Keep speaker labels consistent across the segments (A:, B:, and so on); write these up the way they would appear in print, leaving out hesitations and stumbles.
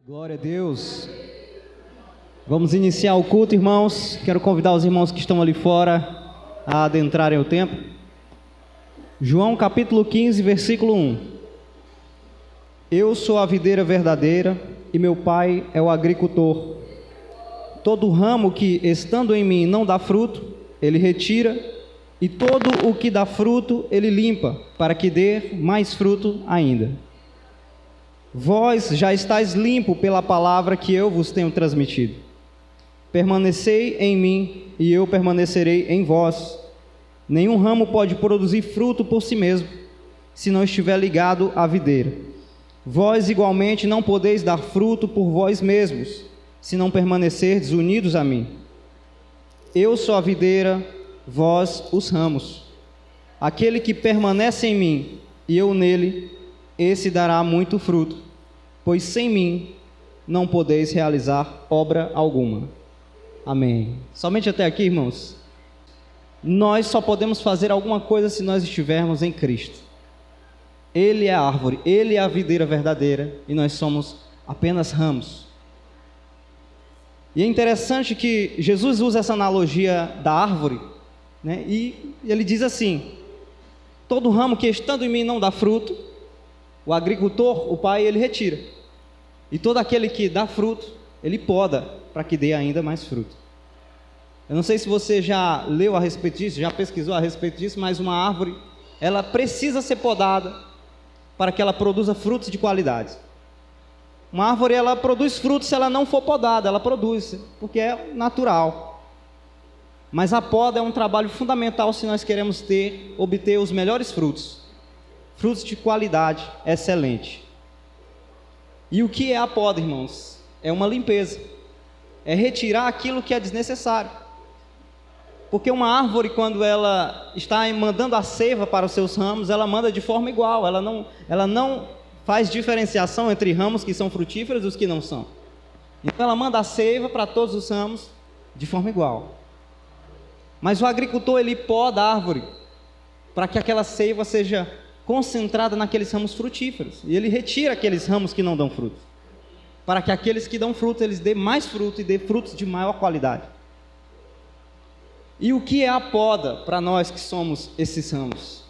A: Glória a Deus. Vamos iniciar o culto, irmãos. Quero convidar os irmãos que estão ali fora a adentrarem o templo. João capítulo 15, versículo 1. Eu sou a videira verdadeira e meu pai é o agricultor. Todo ramo que, estando em mim, não dá fruto, ele retira, e todo o que dá fruto, ele limpa, para que dê mais fruto ainda. Vós já estáis limpo pela palavra que eu vos tenho transmitido. Permanecei em mim e eu permanecerei em vós. Nenhum ramo pode produzir fruto por si mesmo, se não estiver ligado à videira. Vós igualmente não podeis dar fruto por vós mesmos, se não permanecerdes unidos a mim. Eu sou a videira, vós os ramos. Aquele que permanece em mim e eu nele, esse dará muito fruto, pois sem mim não podeis realizar obra alguma. Amém. Somente até aqui, irmãos. Nós só podemos fazer alguma coisa se nós estivermos em Cristo. Ele é a árvore, Ele é a videira verdadeira e nós somos apenas ramos. E é interessante que Jesus usa essa analogia da árvore, né? E ele diz assim: todo ramo que estando em mim não dá fruto, o agricultor, o pai, ele retira. E todo aquele que dá fruto, ele poda para que dê ainda mais fruto. Eu não sei se você já leu a respeito disso, já pesquisou a respeito disso, mas uma árvore, ela precisa ser podada para que ela produza frutos de qualidade. Uma árvore, ela produz frutos se ela não for podada, ela produz, porque é natural. Mas a poda é um trabalho fundamental se nós queremos obter os melhores frutos. Frutos de qualidade excelente. E o que é a poda, irmãos? É uma limpeza. É retirar aquilo que é desnecessário. Porque uma árvore, quando ela está mandando a seiva para os seus ramos, ela manda de forma igual. Ela não faz diferenciação entre ramos que são frutíferos e os que não são. Então ela manda a seiva para todos os ramos de forma igual. Mas o agricultor, ele poda a árvore para que aquela seiva seja concentrada naqueles ramos frutíferos, e ele retira aqueles ramos que não dão fruto, para que aqueles que dão fruto, eles dêem mais fruto e dê frutos de maior qualidade. E o que é a poda para nós que somos esses ramos?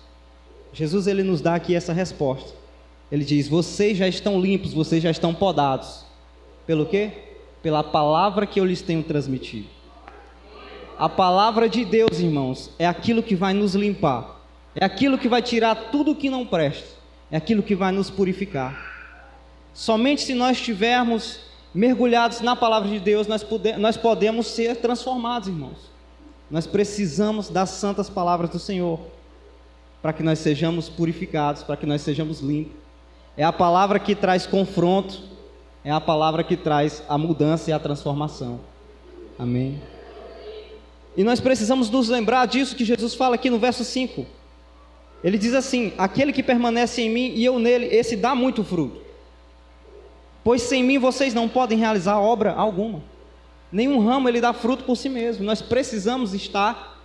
A: Jesus, ele nos dá aqui essa resposta. Ele diz: vocês já estão limpos, vocês já estão podados. Pelo quê? Pela palavra que eu lhes tenho transmitido. A palavra de Deus, irmãos, é aquilo que vai nos limpar. É aquilo que vai tirar tudo o que não presta. É aquilo que vai nos purificar. Somente se nós estivermos mergulhados na palavra de Deus, nós podemos ser transformados, irmãos. Nós precisamos das santas palavras do Senhor, para que nós sejamos purificados, para que nós sejamos limpos. É a palavra que traz confronto, é a palavra que traz a mudança e a transformação. Amém? E nós precisamos nos lembrar disso que Jesus fala aqui no verso 5. Ele diz assim: aquele que permanece em mim e eu nele, esse dá muito fruto. Pois sem mim vocês não podem realizar obra alguma. Nenhum ramo ele dá fruto por si mesmo. Nós precisamos estar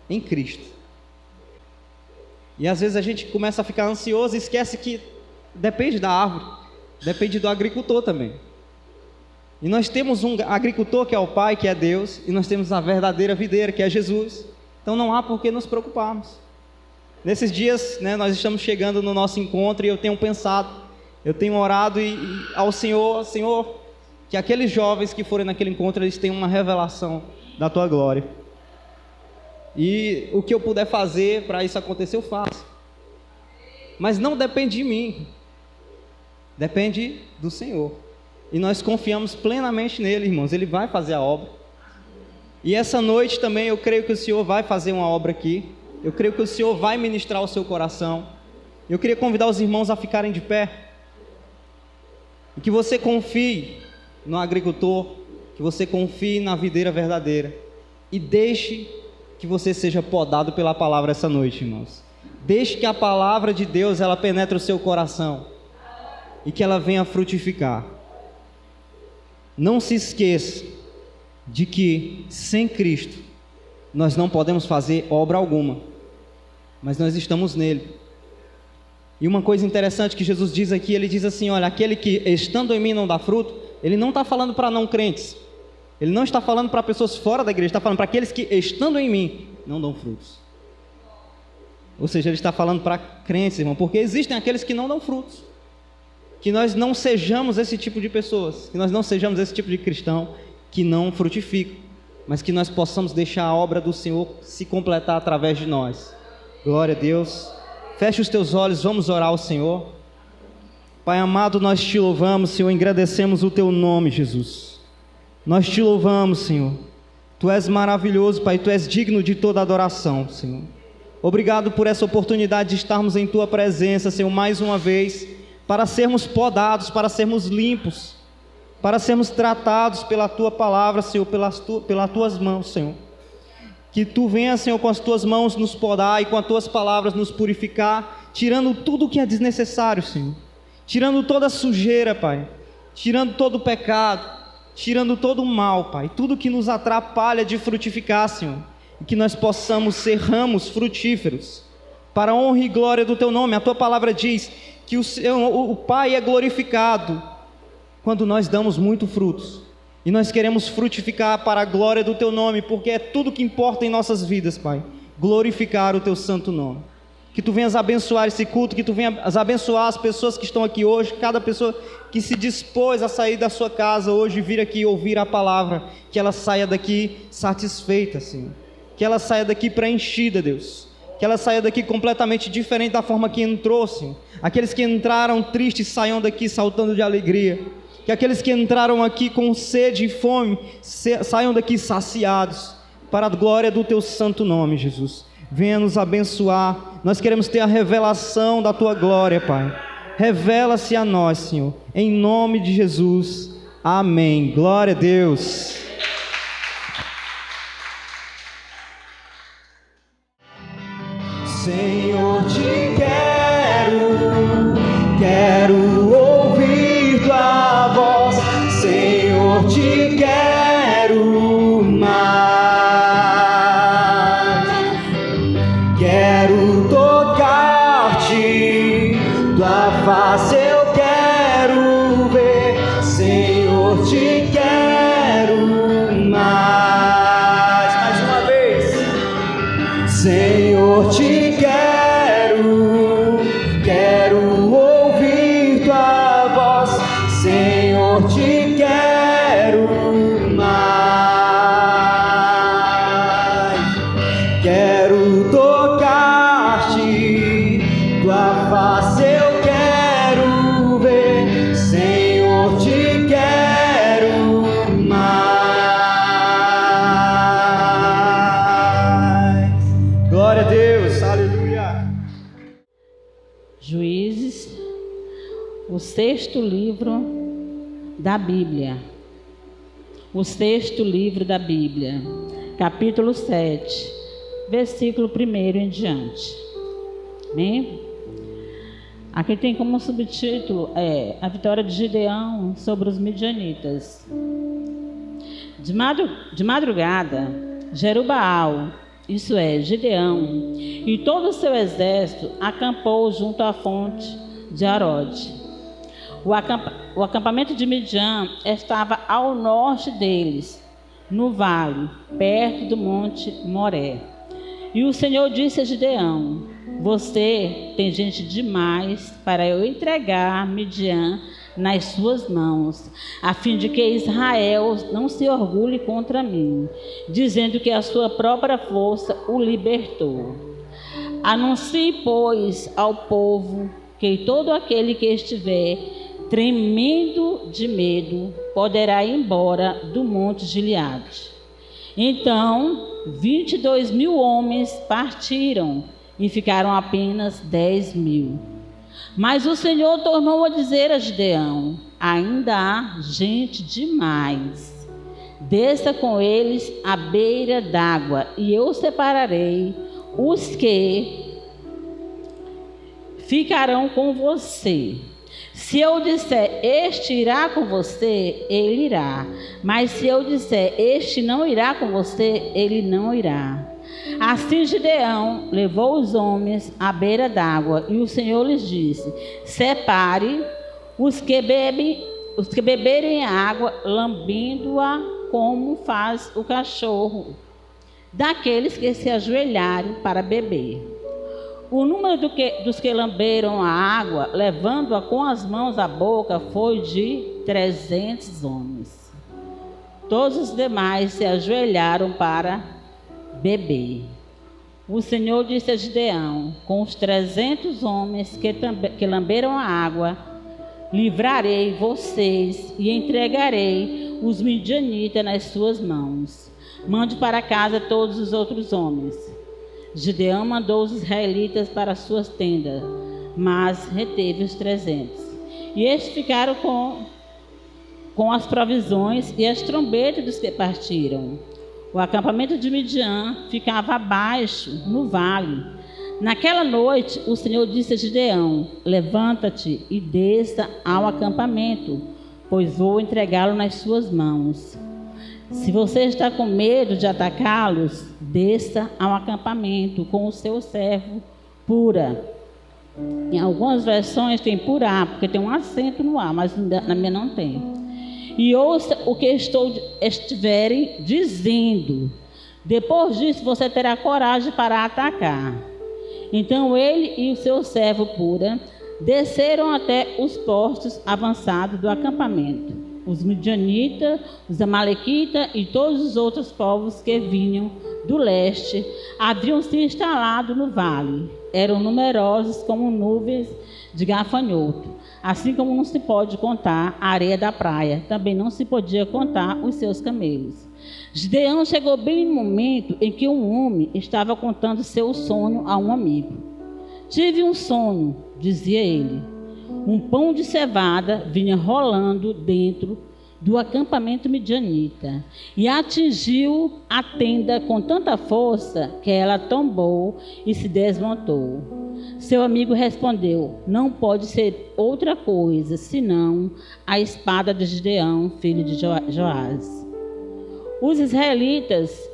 A: em Cristo. E às vezes a gente começa a ficar ansioso e esquece que depende da árvore, depende do agricultor também. E nós temos um agricultor que é o Pai, que é Deus, e nós temos a verdadeira videira, que é Jesus. Então não há por que nos preocuparmos. Nesses dias, né, nós estamos chegando no nosso encontro e eu tenho pensado, eu tenho orado ao Senhor, Senhor, que aqueles jovens que forem naquele encontro, eles tenham uma revelação da Tua glória. E o que eu puder fazer para isso acontecer, eu faço. Mas não depende de mim, depende do Senhor. E nós confiamos plenamente nele, irmãos, Ele vai fazer a obra. E essa noite também eu creio que o Senhor vai fazer uma obra aqui. Eu creio que o Senhor vai ministrar o seu coração. Eu queria convidar os irmãos a ficarem de pé. E que você confie no agricultor, que você confie na videira verdadeira. E deixe que você seja podado pela palavra essa noite, irmãos. Deixe que a palavra de Deus, ela penetre o seu coração. E que ela venha frutificar. Não se esqueça de que sem Cristo nós não podemos fazer obra alguma. Mas nós estamos nele. E uma coisa interessante que Jesus diz aqui, ele diz assim, olha, aquele que estando em mim não dá fruto, ele não está falando para não crentes, ele não está falando para pessoas fora da igreja, está falando para aqueles que estando em mim não dão frutos. Ou seja, ele está falando para crentes, irmão, porque existem aqueles que não dão frutos. Que nós não sejamos esse tipo de pessoas, que nós não sejamos esse tipo de cristão que não frutifica, mas que nós possamos deixar a obra do Senhor se completar através de nós. Glória a Deus. Feche os teus olhos, vamos orar ao Senhor. Pai amado, nós te louvamos, Senhor, engrandecemos o teu nome, Jesus. Nós te louvamos, Senhor. Tu és maravilhoso, Pai, tu és digno de toda adoração, Senhor. Obrigado por essa oportunidade de estarmos em tua presença, Senhor, mais uma vez, para sermos podados, para sermos limpos, para sermos tratados pela tua palavra, Senhor, pelas tuas mãos, Senhor. Que tu venhas, Senhor, com as tuas mãos nos podar e com as tuas palavras nos purificar, tirando tudo o que é desnecessário, Senhor. Tirando toda a sujeira, Pai. Tirando todo o pecado. Tirando todo o mal, Pai. Tudo que nos atrapalha de frutificar, Senhor. E que nós possamos ser ramos frutíferos, para a honra e glória do teu nome. A tua palavra diz que o Pai é glorificado quando nós damos muito frutos. E nós queremos frutificar para a glória do teu nome, porque é tudo que importa em nossas vidas, Pai. Glorificar o teu santo nome. Que tu venhas abençoar esse culto, que tu venhas abençoar as pessoas que estão aqui hoje, cada pessoa que se dispôs a sair da sua casa hoje e vir aqui ouvir a palavra, que ela saia daqui satisfeita, Senhor. Que ela saia daqui preenchida, Deus. Que ela saia daqui completamente diferente da forma que entrou, Senhor. Aqueles que entraram tristes saiam daqui saltando de alegria. Que aqueles que entraram aqui com sede e fome saiam daqui saciados, para a glória do teu santo nome, Jesus. Venha nos abençoar. Nós queremos ter a revelação da tua glória, Pai. Revela-se a nós, Senhor, em nome de Jesus. Amém. Glória a Deus. Senhor, te quero ouvir tua voz. Senhor, te quero mais. Quero tocar-te, tua face eu quero ver. Senhor, te quero mais. Mais uma vez. Senhor, te quero ouvir tua voz. Senhor, te quero mais. Quero tocar-te, tua face eu quero ver. Senhor, te quero mais. Glória a Deus, aleluia.
B: Juízes, o 6º livro da Bíblia. O 6º livro da Bíblia, capítulo 7, versículo 1 em diante. Amém? Aqui tem como subtítulo a vitória de Gideão sobre os midianitas. De madrugada, Jerubaal, isso é, Gideão, e todo o seu exército acampou junto à fonte de Arode. O acampamento de Midian estava ao norte deles, no vale, perto do monte Moré. E o Senhor disse a Gideão: você tem gente demais para eu entregar Midian nas suas mãos, a fim de que Israel não se orgulhe contra mim, dizendo que a sua própria força o libertou. Anuncie, pois, ao povo que todo aquele que estiver tremendo de medo poderá ir embora do monte Gileade. Então 22.000 homens partiram e ficaram apenas 10.000. Mas o Senhor tornou a dizer a Gideão: ainda há gente demais. Desça com eles à beira d'água, e eu separarei os que ficarão com você. Se eu disser, este irá com você, ele irá. Mas se eu disser, este não irá com você, ele não irá. Assim Gideão levou os homens à beira d'água, e o Senhor lhes disse: separe os que beberem água, lambendo-a como faz o cachorro, daqueles que se ajoelharem para beber. O número dos que lamberam a água, levando-a com as mãos à boca, foi de 300 homens. Todos os demais se ajoelharam para beber. O Senhor disse a Gideão: com os 300 homens que lamberam a água, livrarei vocês e entregarei os midianitas nas suas mãos. Mande para casa todos os outros homens. Gideão mandou os israelitas para suas tendas, mas reteve os 300. E estes ficaram com as provisões e as trombetas dos que partiram. O acampamento de Midian ficava abaixo, no vale. Naquela noite, o Senhor disse a Gideão: levanta-te e desça ao acampamento, pois vou entregá-lo nas suas mãos. Se você está com medo de atacá-los, desça ao acampamento com o seu servo Pura. Em algumas versões tem Purá, porque tem um acento no A, mas na minha não tem. E ouça o que estiverem dizendo. Depois disso, você terá coragem para atacar. Então ele e o seu servo Pura desceram até os postos avançados do acampamento. Os midianitas, os amalequitas e todos os outros povos que vinham do leste haviam se instalado no vale. Eram numerosos como nuvens de gafanhoto. Assim como não se pode contar a areia da praia, também não se podia contar os seus camelos. Gideão chegou bem no momento em que um homem estava contando seu sonho a um amigo. Tive um sonho, dizia ele. Um pão de cevada vinha rolando dentro do acampamento midianita e atingiu a tenda com tanta força que ela tombou e se desmontou. Seu amigo respondeu: não pode ser outra coisa senão a espada de Gideão, filho de Joás. Os israelitas,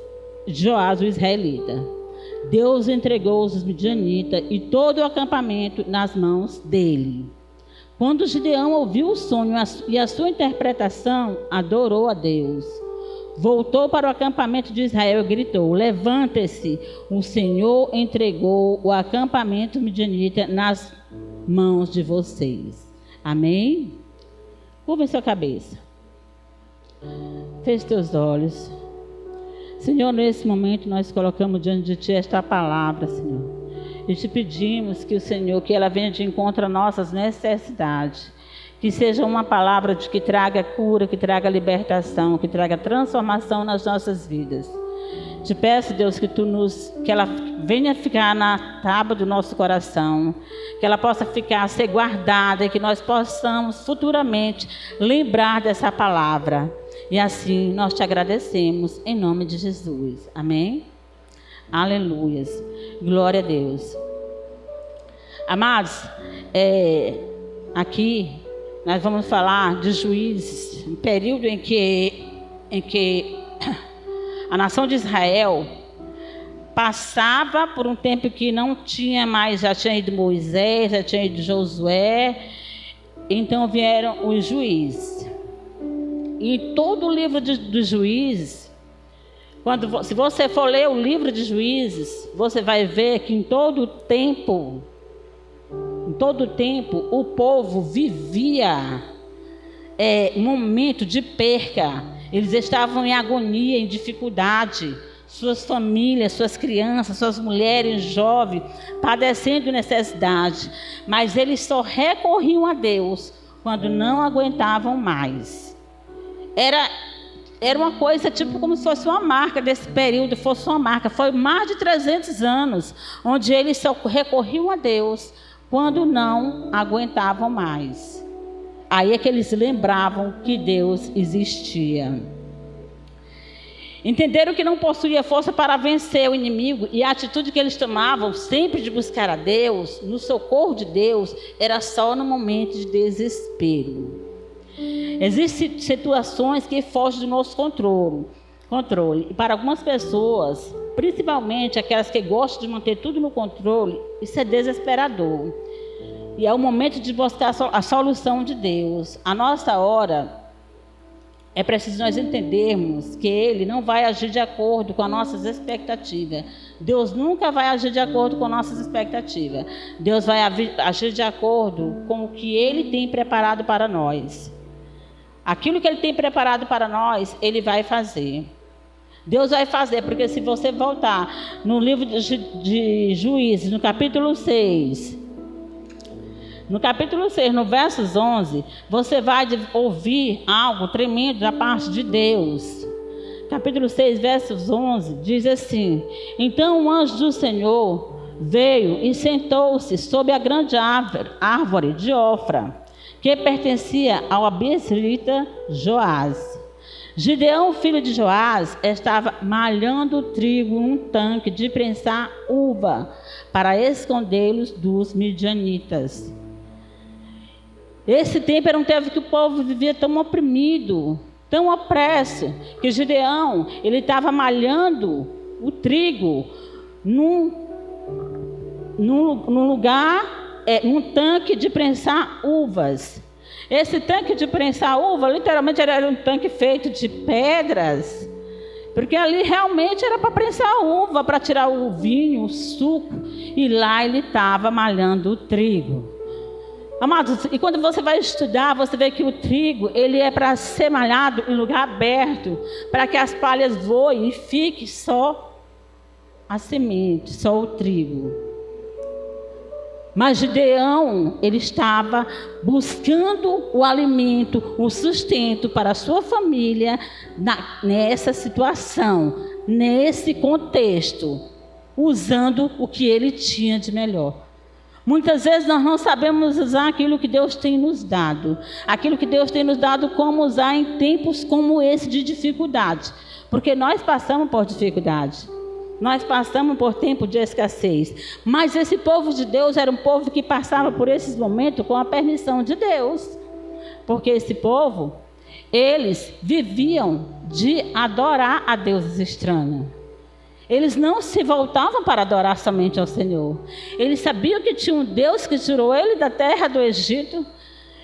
B: Joás o israelita, Deus entregou os midianitas e todo o acampamento nas mãos dele. Quando Gideão ouviu o sonho e a sua interpretação, adorou a Deus. Voltou para o acampamento de Israel e gritou: levante-se, o Senhor entregou o acampamento midianita nas mãos de vocês. Amém? Curva sua cabeça. Feche teus olhos. Senhor, nesse momento nós colocamos diante de Ti esta palavra, Senhor. E te pedimos que o Senhor, que ela venha de encontro às nossas necessidades. Que seja uma palavra que traga cura, que traga libertação, que traga transformação nas nossas vidas. Te peço, Deus, que ela venha ficar na tábua do nosso coração, que ela possa ser guardada e que nós possamos futuramente lembrar dessa palavra. E assim nós te agradecemos em nome de Jesus. Amém? Aleluias. Glória a Deus. Amados, aqui nós vamos falar de Juízes, um período em que a nação de Israel passava por um tempo que não tinha mais, já tinha ido Moisés, já tinha ido Josué, então vieram os juízes. E todo o livro dos juízes, se você for ler o livro de Juízes, você vai ver que em todo o tempo, o povo vivia um momento de perca. Eles estavam em agonia, em dificuldade. Suas famílias, suas crianças, suas mulheres, jovens, padecendo necessidade. Mas eles só recorriam a Deus quando não aguentavam mais. Era uma coisa tipo como se fosse uma marca desse período, fosse uma marca. Foi mais de 300 anos onde eles só recorriam a Deus quando não aguentavam mais. Aí é que eles lembravam que Deus existia. Entenderam que não possuía força para vencer o inimigo e a atitude que eles tomavam sempre de buscar a Deus, no socorro de Deus, era só no momento de desespero. Existem situações que fogem do nosso controle. Controle. E para algumas pessoas, principalmente aquelas que gostam de manter tudo no controle, isso é desesperador. E é o momento de buscar a solução de Deus. A nossa hora é preciso nós entendermos que Ele não vai agir de acordo com as nossas expectativas. Deus nunca vai agir de acordo com nossas expectativas. Deus vai agir de acordo com o que Ele tem preparado para nós. Aquilo que Ele tem preparado para nós, Ele vai fazer. Deus vai fazer, porque se você voltar no livro de Juízes, no capítulo 6, no versos 11, você vai ouvir algo tremendo da parte de Deus. Capítulo 6, versos 11, diz assim: Então o anjo do Senhor veio e sentou-se sob a grande árvore de Ofra, que pertencia ao abisrita Joás. Gideão, filho de Joás, estava malhando trigo num tanque de prensar uva para escondê-los dos midianitas. Esse tempo era um tempo que o povo vivia tão oprimido, tão opresso, que Gideão, ele estava malhando o trigo num lugar, num tanque de prensar uvas. Esse tanque de prensar uva, literalmente era um tanque feito de pedras, porque ali realmente era para prensar uva, para tirar o vinho, o suco, e lá ele estava malhando o trigo. Amados, e quando você vai estudar, você vê que o trigo, ele é para ser malhado em lugar aberto, para que as palhas voem e fique só a semente, só o trigo. Mas Gideão, ele estava buscando o alimento, o sustento para a sua família nessa situação, nesse contexto, usando o que ele tinha de melhor. Muitas vezes nós não sabemos usar aquilo que Deus tem nos dado. Aquilo que Deus tem nos dado, como usar em tempos como esse de dificuldade. Porque nós passamos por dificuldade. Nós passamos por tempo de escassez. Mas esse povo de Deus era um povo que passava por esses momentos com a permissão de Deus. Porque esse povo, eles viviam de adorar a deuses estranhos. Eles não se voltavam para adorar somente ao Senhor. Eles sabiam que tinha um Deus que tirou ele da terra do Egito.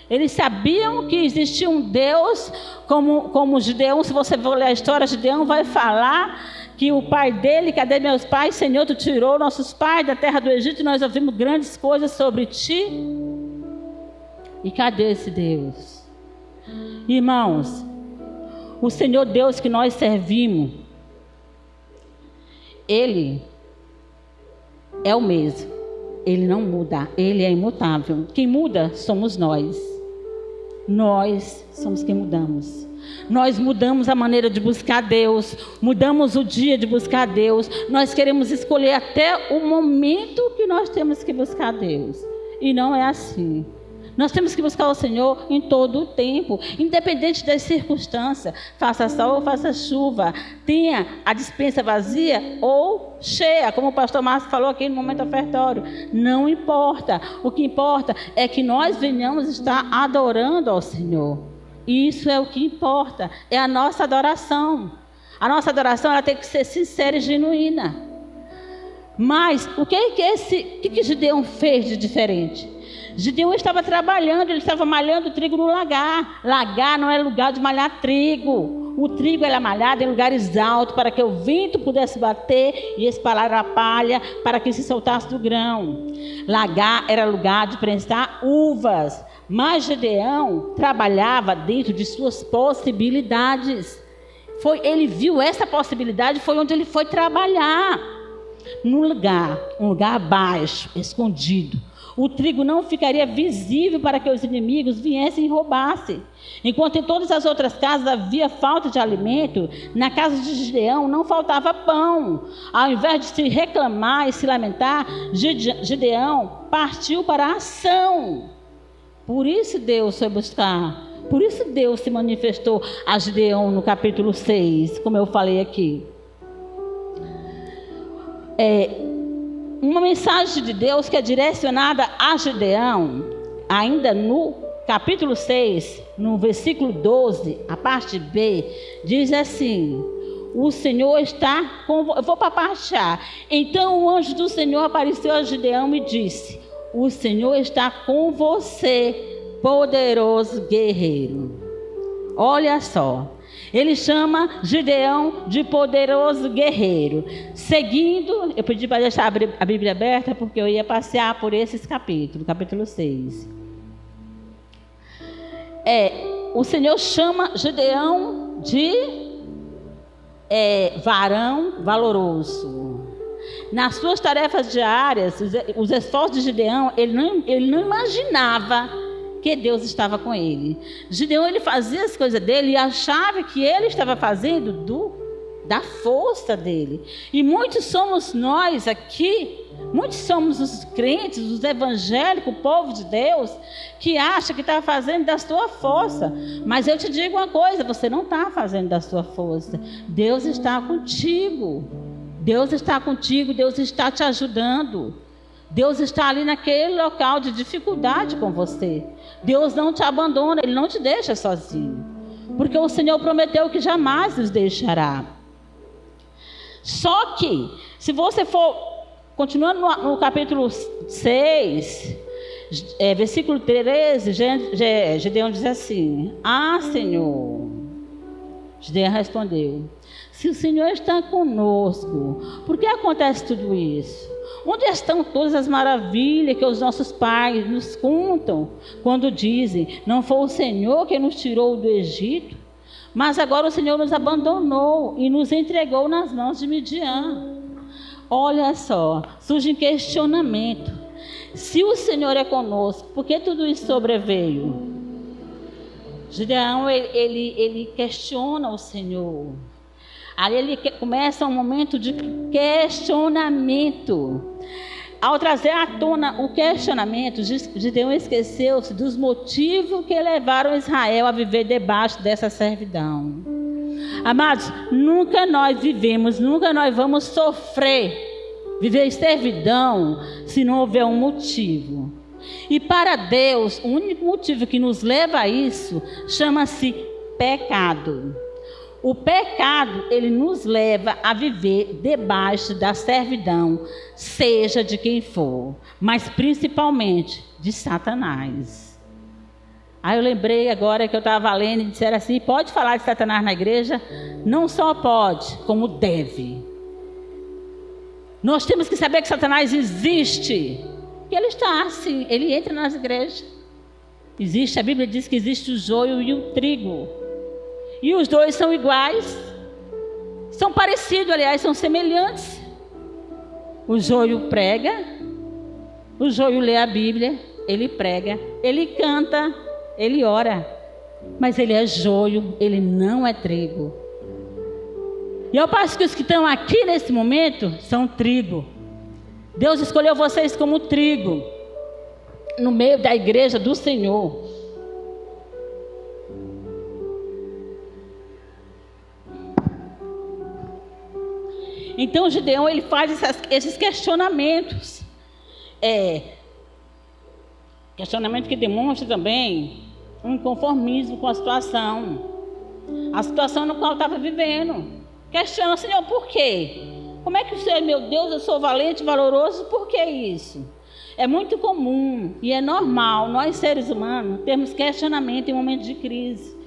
B: Eles sabiam que existia um Deus, como Gideão, se você for ler a história, Gideão vai falar que o pai dele, cadê meus pais? Senhor, tu tirou nossos pais da terra do Egito e nós ouvimos grandes coisas sobre ti. E cadê esse Deus? Irmãos, o Senhor Deus que nós servimos, Ele é o mesmo. Ele não muda. Ele é imutável. Quem muda somos nós. Nós somos quem mudamos. Nós mudamos a maneira de buscar Deus. Mudamos o dia de buscar Deus. Nós queremos escolher até o momento que nós temos que buscar Deus. E não é assim. Nós temos que buscar o Senhor em todo o tempo, independente das circunstâncias. Faça sol ou faça chuva, tenha a despensa vazia ou cheia, como o pastor Márcio falou aqui no momento ofertório. Não importa. O que importa é que nós venhamos estar adorando ao Senhor. Isso é o que importa, é a nossa adoração. A nossa adoração ela tem que ser sincera e genuína. Mas o que Gideão fez de diferente? Gideão estava trabalhando, ele estava malhando trigo no lagar. Lagar não é lugar de malhar trigo. O trigo era malhado em lugares altos para que o vento pudesse bater e espalhar a palha para que se soltasse do grão. Lagar era lugar de prensar uvas. Mas Gideão trabalhava dentro de suas possibilidades. Ele viu essa possibilidade, foi onde ele foi trabalhar. Um lugar baixo, escondido. O trigo não ficaria visível para que os inimigos viessem e roubassem. Enquanto em todas as outras casas havia falta de alimento, na casa de Gideão não faltava pão. Ao invés de se reclamar e se lamentar, Gideão partiu para a ação. Por isso Deus foi buscar. Por isso Deus se manifestou a Gideão no capítulo 6, como eu falei aqui. Uma mensagem de Deus que é direcionada a Gideão, ainda no capítulo 6, no versículo 12, a parte B, diz assim: o Senhor está com você. Eu vou para a parte A. Então o anjo do Senhor apareceu a Gideão e disse: o Senhor está com você, poderoso guerreiro. Olha só. Ele chama Gideão de poderoso guerreiro. Seguindo, eu pedi para deixar a Bíblia aberta, porque eu ia passear por esses capítulos, capítulo 6. O Senhor chama Gideão de varão valoroso. Nas suas tarefas diárias, os esforços de Gideão, ele não imaginava que Deus estava com ele. Gideão, ele fazia as coisas dele e achava que ele estava fazendo da força dele. E muitos somos nós aqui, muitos somos os crentes, os evangélicos, o povo de Deus, que acha que está fazendo da sua força. Mas eu te digo uma coisa, você não está fazendo da sua força. Deus está contigo. Deus está contigo, Deus está te ajudando. Deus está ali naquele local de dificuldade com você. Deus não te abandona, Ele não te deixa sozinho. Porque o Senhor prometeu que jamais nos deixará. Só que, se você for, continuando no capítulo 6, versículo 13, Gideão diz assim: ah, Senhor. Gideão respondeu: se o Senhor está conosco, por que acontece tudo isso? Onde estão todas as maravilhas que os nossos pais nos contam quando dizem: não foi o Senhor que nos tirou do Egito, mas agora o Senhor nos abandonou e nos entregou nas mãos de Midian. Olha só, surge um questionamento: se o Senhor é conosco, por que tudo isso sobreveio? Gideão, ele questiona o Senhor. Aí ele começa um momento de questionamento. Ao trazer à tona o questionamento, Gideão esqueceu-se dos motivos que levaram Israel a viver debaixo dessa servidão. Amados, nunca nós vamos sofrer, viver em servidão, se não houver um motivo. E para Deus, o único motivo que nos leva a isso chama-se pecado. O pecado, ele nos leva a viver debaixo da servidão, seja de quem for, mas principalmente de Satanás. Aí eu lembrei agora que eu estava lendo e disseram assim: pode falar de Satanás na igreja? Não só pode, como deve. Nós temos que saber que Satanás existe. E ele está assim, ele entra nas igrejas. Existe, a Bíblia diz que existe o joio e o trigo. E os dois são iguais, são parecidos, aliás, são semelhantes. O joio prega, o joio lê a Bíblia, ele prega, ele canta, ele ora, mas ele é joio, ele não é trigo. E eu penso que os que estão aqui nesse momento são trigo. Deus escolheu vocês como trigo, no meio da igreja do Senhor. Então Gideão, ele faz esses questionamentos. Questionamento que demonstra também um inconformismo com a situação no qual estava vivendo. Questiona: Senhor, por quê? Como é que o Senhor, meu Deus, eu sou valente, valoroso, por que isso? É muito comum e é normal nós seres humanos termos questionamento em momentos de crise.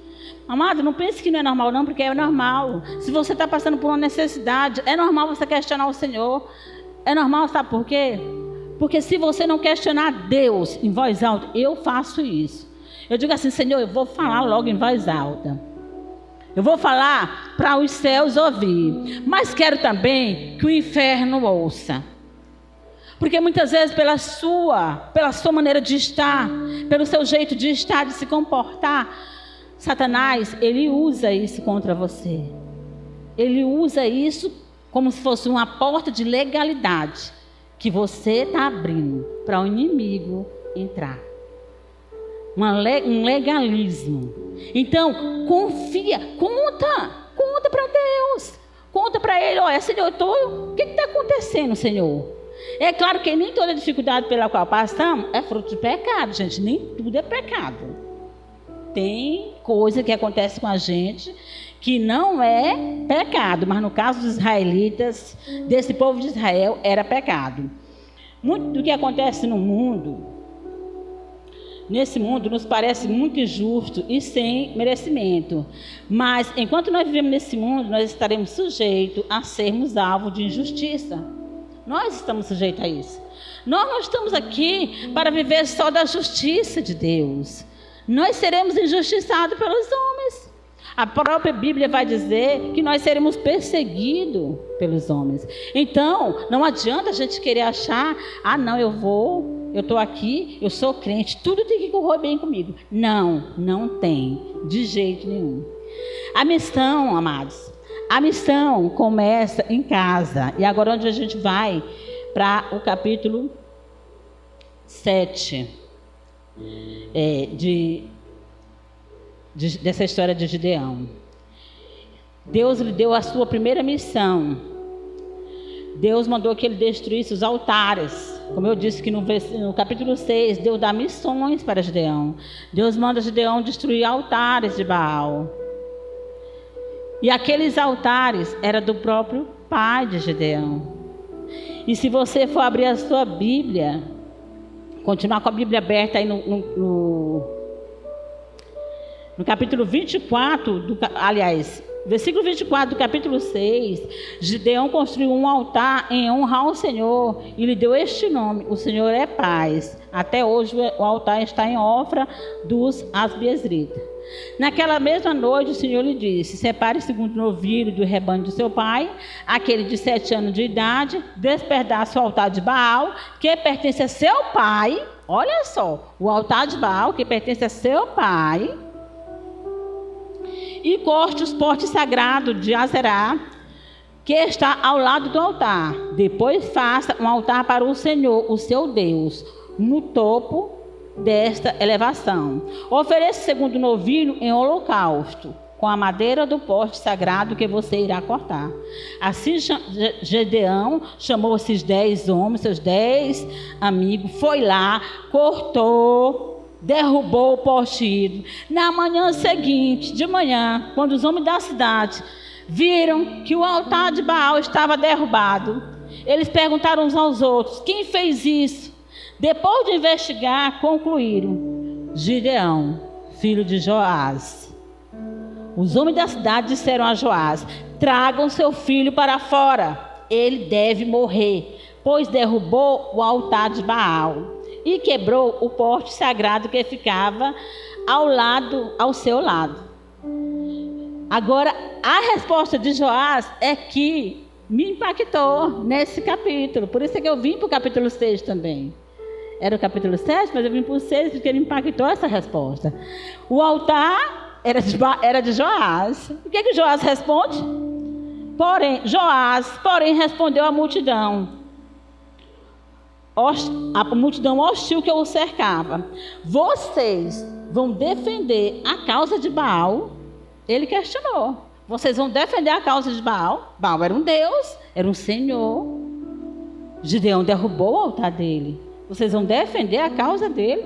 B: Amado, não pense que não é normal não, porque é normal. Se você está passando por uma necessidade, é normal você questionar o Senhor. É normal, sabe por quê? Porque se você não questionar Deus em voz alta, eu faço isso. Eu digo assim: Senhor, eu vou falar logo em voz alta. Eu vou falar para os céus ouvir. Mas quero também que o inferno ouça. Porque muitas vezes pela sua maneira de estar, pelo seu jeito de estar, de se comportar, Satanás, ele usa isso contra você. Ele usa isso como se fosse uma porta de legalidade que você está abrindo para o inimigo entrar. Um legalismo. Então, confia, conta para Deus. Conta para Ele: olha, Senhor, o que está acontecendo, Senhor? É claro que nem toda dificuldade pela qual passamos é fruto de pecado, gente. Nem tudo é pecado. Tem coisa que acontece com a gente que não é pecado, mas no caso dos israelitas, desse povo de Israel, era pecado. Muito do que acontece no mundo, nesse mundo, nos parece muito injusto e sem merecimento. Mas, enquanto nós vivemos nesse mundo, nós estaremos sujeitos a sermos alvo de injustiça. Nós estamos sujeitos a isso. Nós não estamos aqui para viver só da justiça de Deus. Nós seremos injustiçados pelos homens. A própria Bíblia vai dizer que nós seremos perseguidos pelos homens. Então, não adianta a gente querer achar, eu estou aqui, eu sou crente, tudo tem que correr bem comigo. Não, não tem, de jeito nenhum. A missão, amados, a missão começa em casa. E agora onde a gente vai? Para o capítulo 7 dessa história de Gideão. Deus lhe deu a sua primeira missão. Deus mandou que ele destruísse os altares. Como eu disse que no capítulo 6, Deus dá missões para Gideão. Deus manda Gideão destruir altares de Baal. E aqueles altares eram do próprio pai de Gideão. E se você for abrir a sua Bíblia, continuar com a Bíblia aberta aí no capítulo 24, versículo 24 do capítulo 6, Gideão construiu um altar em honra ao Senhor e lhe deu este nome: o Senhor é paz. Até hoje o altar está em Ofra dos Asbiezritas. Naquela mesma noite o Senhor lhe disse: separe segundo o novilho do rebanho do seu pai, aquele de 7 anos de idade, despedace o altar de Baal, que pertence a seu pai. Olha só, o altar de Baal, que pertence a seu pai, e corte os postes sagrados de Azerá, que está ao lado do altar. Depois faça um altar para o Senhor, o seu Deus, no topo desta elevação. Ofereça segundo o novilho em holocausto, com a madeira do poste sagrado que você irá cortar. Assim Gideão chamou esses 10 homens, seus 10 amigos, foi lá, cortou, derrubou o poste ídolo. Na manhã seguinte, de manhã, quando os homens da cidade viram que o altar de Baal estava derrubado, eles perguntaram uns aos outros: quem fez isso? Depois de investigar, concluíram: Gideão, filho de Joás. Os homens da cidade disseram a Joás: tragam seu filho para fora, ele deve morrer, pois derrubou o altar de Baal e quebrou o poste sagrado que ficava ao seu lado. Agora, a resposta de Joás é que me impactou nesse capítulo. Por isso é que eu vim para o capítulo 6 também. Era o capítulo 7, mas eu vim para o 6 porque me impactou essa resposta. O altar era de Joás. O que Joás responde? Joás respondeu à multidão. A multidão hostil que o cercava: vocês vão defender a causa de Baal? Ele questionou: vocês vão defender a causa de Baal? Baal era um Deus, era um Senhor. Gideão derrubou o altar dele. Vocês vão defender a causa dele?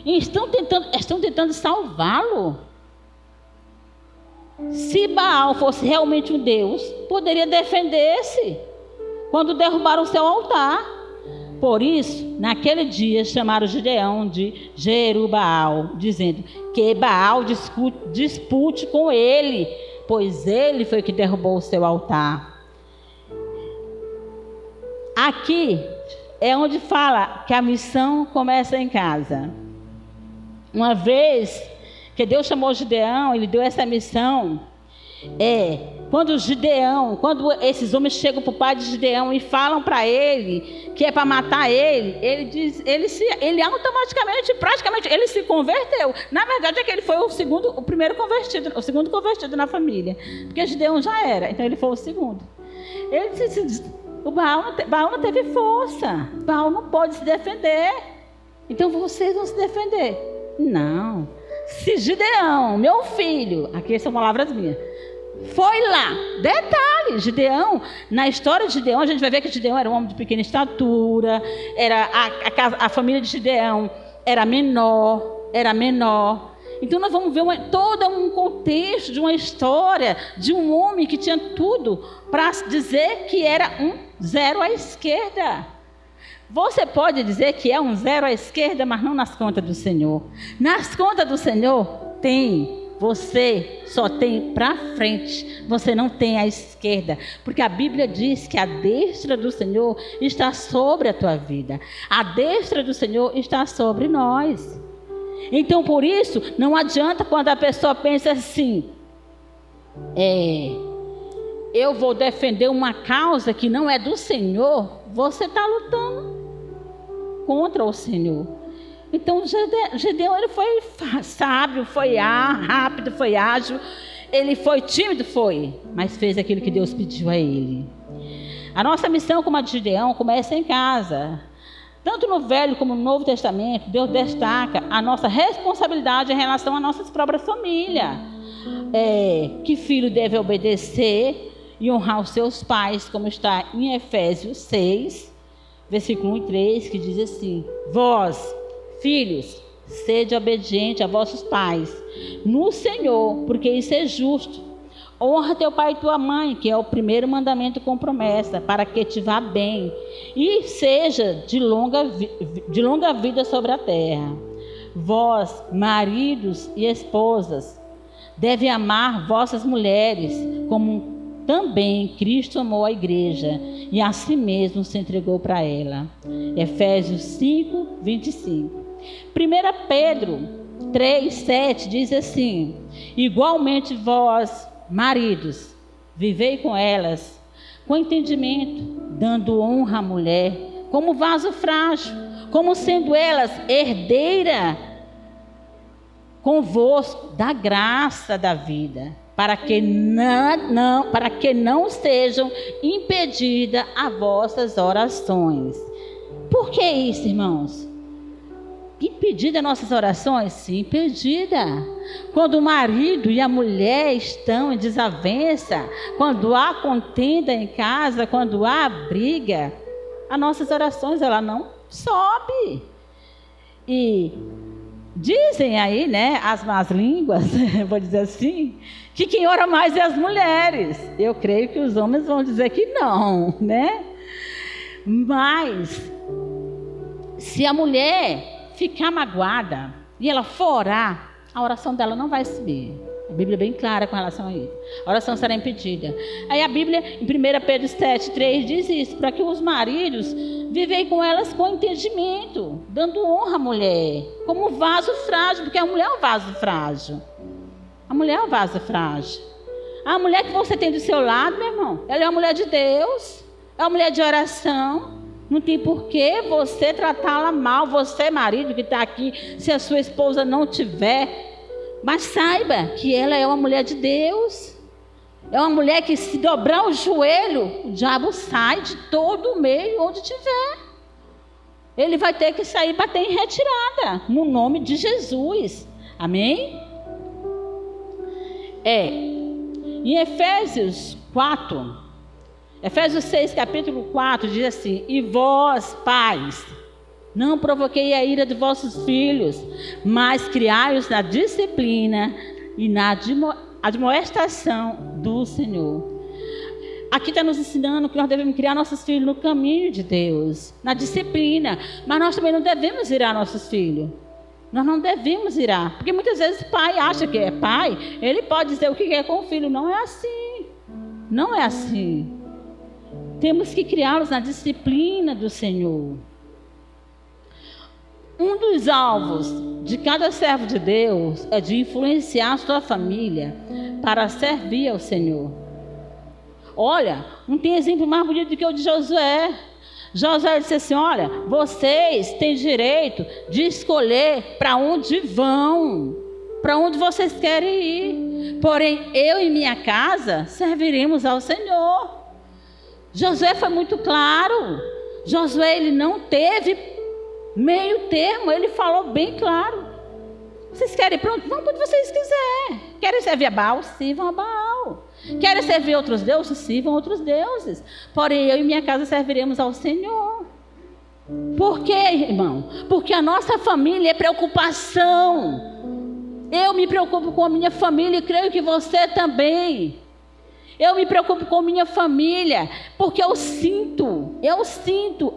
B: E estão tentando salvá-lo. Se Baal fosse realmente um Deus, poderia defender-se quando derrubaram o seu altar. Por isso, naquele dia, chamaram Gideão de Jerubaal, dizendo: que Baal dispute com ele, pois ele foi que derrubou o seu altar. Aqui é onde fala que a missão começa em casa. Uma vez que Deus chamou Gideão, ele deu essa missão. Quando esses homens chegam para o pai de Gideão e falam para ele que é para matar ele, ele automaticamente, praticamente, ele se converteu. Na verdade é que ele foi o segundo convertido na família, porque Gideão já era, então ele foi o segundo. Ele disse: o Baal não teve força, Baal não pode se defender, então vocês vão se defender. Não. Se Gideão, meu filho, aqui são palavras minhas, foi lá, detalhe, Gideão, na história de Gideão, a gente vai ver que Gideão era um homem de pequena estatura, a família de Gideão era menor, Então nós vamos ver todo um contexto de uma história de um homem que tinha tudo para dizer que era um zero à esquerda. Você pode dizer que é um zero à esquerda, mas não nas contas do Senhor. Nas contas do Senhor tem. Você só tem para frente, você não tem à esquerda, porque a Bíblia diz que a destra do Senhor está sobre a tua vida, a destra do Senhor está sobre nós. Então por isso, não adianta quando a pessoa pensa assim, eu vou defender uma causa que não é do Senhor, você está lutando contra o Senhor. Então Gedeão, ele foi sábio, foi rápido, foi ágil, ele foi tímido, mas fez aquilo que Deus pediu a ele. A nossa missão como a de Gedeão começa em casa. Tanto no Velho como no Novo Testamento, Deus destaca a nossa responsabilidade em relação à nossa própria família. Que filho deve obedecer e honrar os seus pais, como está em Efésios 6, versículo 1 e 3, que diz assim: vós, filhos, sede obediente a vossos pais, no Senhor, porque isso é justo. Honra teu pai e tua mãe, que é o primeiro mandamento com promessa, para que te vá bem e seja de longa vida sobre a terra. Vós, maridos e esposas, devem amar vossas mulheres, como também Cristo amou a igreja e a si mesmo se entregou para ela. Efésios 5, 25. 1 Pedro 3, 7 diz assim: igualmente vós, maridos, vivei com elas com entendimento, dando honra à mulher como vaso frágil, como sendo elas herdeira convosco da graça da vida, para que não sejam impedidas as vossas orações. Por que isso, irmãos? Impedida nossas orações? Sim, impedida. Quando o marido e a mulher estão em desavença, quando há contenda em casa, quando há briga, as nossas orações ela não sobe. E dizem aí, né, as más línguas, vou dizer assim, que quem ora mais é as mulheres. Eu creio que os homens vão dizer que não, né? Mas se a mulher ficar magoada e ela for orar, a oração dela não vai subir. A Bíblia é bem clara com relação a isso. A oração será impedida. Aí a Bíblia, em 1 Pedro 7, 3, diz isso: para que os maridos vivem com elas com entendimento, dando honra à mulher, como vaso frágil, porque a mulher é um vaso frágil. A mulher é um vaso frágil. A mulher que você tem do seu lado, meu irmão, ela é uma mulher de Deus, é uma mulher de oração. Não tem por que você tratá-la mal, você, marido que está aqui, se a sua esposa não tiver. Mas saiba que ela é uma mulher de Deus. É uma mulher que, se dobrar o joelho, o diabo sai de todo o meio onde tiver. Ele vai ter que sair e bater em retirada, no nome de Jesus. Amém? Em Efésios 4... Efésios 6, capítulo 4, diz assim: e vós, pais, não provoquei a ira de vossos filhos, mas criai-os na disciplina e na admoestação do Senhor. Aqui está nos ensinando que nós devemos criar nossos filhos no caminho de Deus, na disciplina, mas nós também não devemos irar nossos filhos. Nós não devemos irar, porque muitas vezes o pai acha que é pai, ele pode dizer o que quer com o filho. Não é assim, não é assim. Temos que criá-los na disciplina do Senhor. Um dos alvos de cada servo de Deus é de influenciar a sua família para servir ao Senhor. Olha, não tem exemplo mais bonito do que o de Josué. Josué disse assim: olha, vocês têm direito de escolher para onde vão, para onde vocês querem ir. Porém, eu e minha casa serviremos ao Senhor. Josué foi muito claro. Josué, ele não teve meio termo, ele falou bem claro. Vocês querem ir para onde? Vão para onde vocês quiserem. Querem servir a Baal? Sirvam a Baal. Querem servir outros deuses? Sirvam outros deuses. Porém, eu e minha casa serviremos ao Senhor. Por quê, irmão? Porque a nossa família é preocupação. Eu me preocupo com a minha família e creio que você também. Eu me preocupo com minha família, porque eu sinto